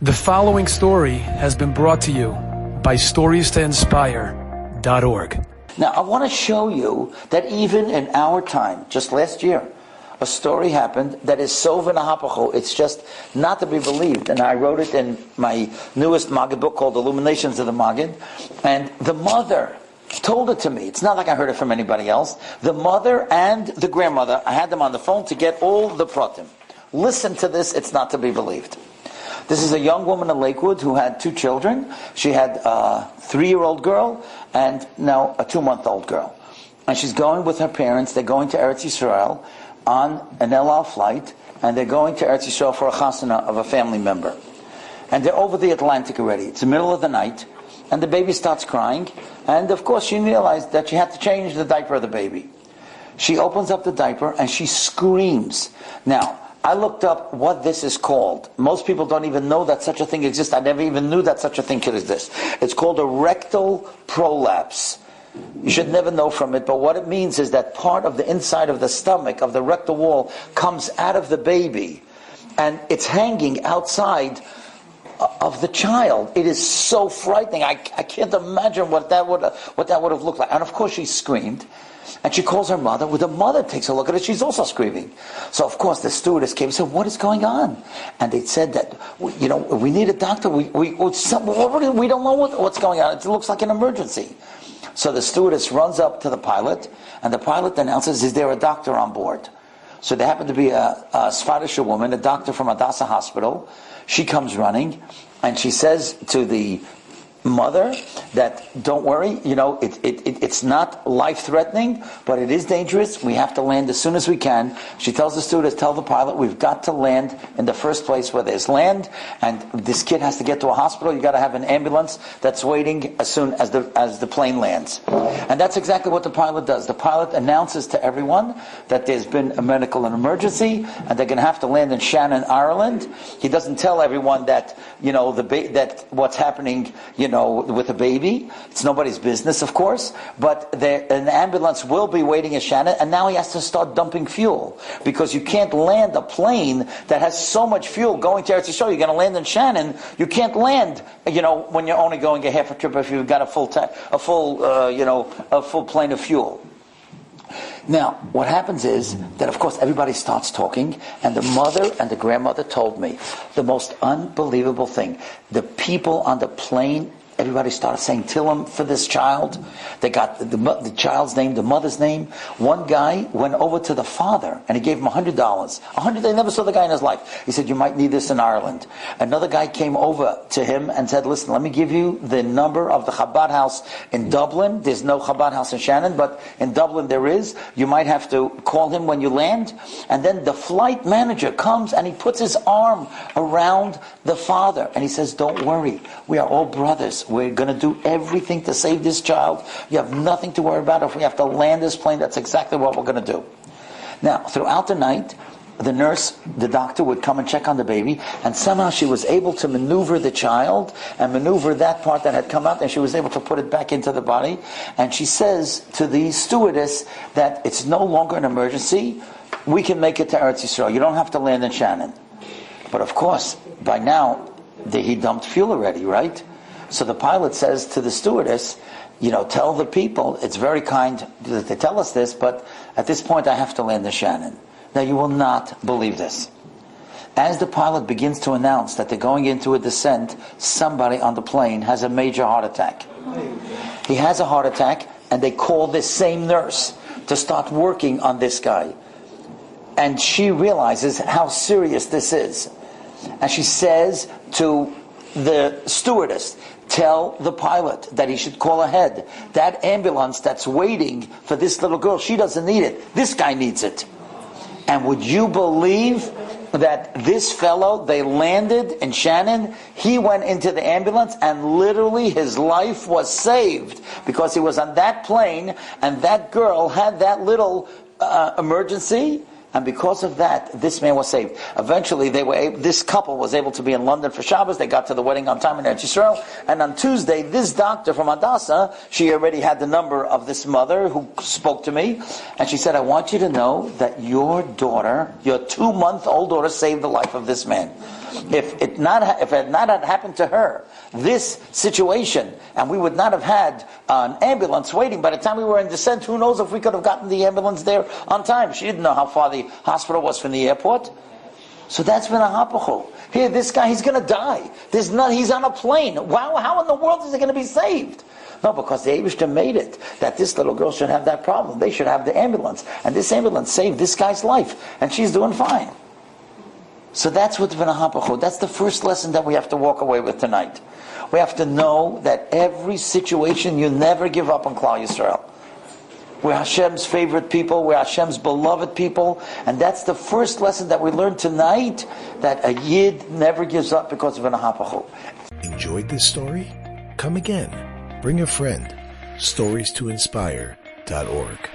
The following story has been brought to you by StoriesToInspire.org. Now, I want to show you that even in our time, just last year, a story happened that is so v'nahapacho, it's just not to be believed. And I wrote it in my newest Maggid book called Illuminations of the Maggid. And the mother told it to me. It's not like I heard it from anybody else. The mother and the grandmother, I had them on the phone to get all the pratim. Listen to this, it's not to be believed. This is a young woman in Lakewood who had two children. She had a 3-year-old girl and now a 2-month-old girl. And she's going with her parents. They're going to Eretz Yisrael on an El Al flight, and they're going to Eretz Yisrael for a chasana of a family member. And they're over the Atlantic already. It's the middle of the night, and the baby starts crying. And of course, she realized that she had to change the diaper of the baby. She opens up the diaper and she screams. Now, I looked up what this is called. Most people don't even know that such a thing exists. I never even knew that such a thing could exist. It's called a rectal prolapse. You should never know from it, but what it means is that part of the inside of the stomach, of the rectal wall, comes out of the baby, and it's hanging outside of the child. It is so frightening. I can't imagine what that would have looked like. And of course she screamed. And she calls her mother. Well, the mother takes a look at it. She's also screaming. So, of course, the stewardess came and said, "What is going on?" And they said that, we need a doctor. We don't know what's going on. It looks like an emergency. So the stewardess runs up to the pilot, and the pilot announces, "Is there a doctor on board?" So there happened to be a Scottish woman, a doctor from Hadassah Hospital. She comes running, and she says to the mother that, "Don't worry, it's not life-threatening, but it is dangerous. We have to land as soon as we can." She tells the stewardess, "Tell the pilot we've got to land in the first place where there's land, and this kid has to get to a hospital. You got to have an ambulance that's waiting as soon as the plane lands." And that's exactly what the pilot does. The pilot announces to everyone that there's been a medical emergency and they're going to have to land in Shannon, Ireland. He doesn't tell everyone that that what's happening with a baby. It's nobody's business, of course, but an ambulance will be waiting in Shannon, and now he has to start dumping fuel, because you can't land a plane that has so much fuel going to Eretz Yisrael. You're going to land in Shannon. You can't land, when you're only going a half a trip if you've got a full plane of fuel. Now, what happens is that, of course, everybody starts talking, and the mother and the grandmother told me the most unbelievable thing. The people on the plane, everybody started saying Tillim for this child. They got the child's name, the mother's name. One guy went over to the father and he gave him $100. They never saw the guy in his life. He said, "You might need this in Ireland." Another guy came over to him and said, "Listen, let me give you the number of the Chabad house in Dublin. There's no Chabad house in Shannon, but in Dublin there is. You might have to call him when you land." And then the flight manager comes and he puts his arm around the father and he says, "Don't worry, we are all brothers. We're going to do everything to save this child. You have nothing to worry about. If we have to land this plane, that's exactly what we're going to do." Now, throughout the night, the nurse, the doctor would come and check on the baby, and somehow she was able to maneuver the child and maneuver that part that had come out, and she was able to put it back into the body. And she says to the stewardess that it's no longer an emergency. We can make it to Eretz Yisrael. You don't have to land in Shannon. But of course, by now, he dumped fuel already, right? So the pilot says to the stewardess, "Tell the people, it's very kind that they tell us this, but at this point I have to land in Shannon." Now, you will not believe this. As the pilot begins to announce that they're going into a descent, somebody on the plane has a major heart attack. He has a heart attack, and they call this same nurse to start working on this guy. And she realizes how serious this is. And she says to the stewardess, "Tell the pilot that he should call ahead. That ambulance that's waiting for this little girl, she doesn't need it. This guy needs it." And would you believe that this fellow, they landed in Shannon, he went into the ambulance, and literally his life was saved, because he was on that plane, and that girl had that little emergency, And because of that, this man was saved. Eventually, this couple was able to be in London for Shabbos. They got to the wedding on time in Eretz Yisrael. And on Tuesday, this doctor from Hadassah, she already had the number of this mother who spoke to me. And she said, I want you to know that your daughter, your 2-month-old daughter, saved the life of this man. If it had not happened to her, this situation, and we would not have had an ambulance waiting. By the time we were in descent, who knows if we could have gotten the ambulance there on time. She didn't know how far the hospital was from the airport. So that's been a hapacho. Here, this guy, he's going to die. He's on a plane. Wow, how in the world is he going to be saved? No, because the Eibishter made it that this little girl should have that problem. They should have the ambulance. And this ambulance saved this guy's life. And she's doing fine. So that's what's been a hapacho. That's the first lesson that we have to walk away with tonight. We have to know that every situation, you never give up on Klal Yisrael. We're Hashem's favorite people. We're Hashem's beloved people. And that's the first lesson that we learned tonight, that a Yid never gives up because of an hapacho. Enjoyed this story? Come again. Bring a friend. StoriesToInspire.org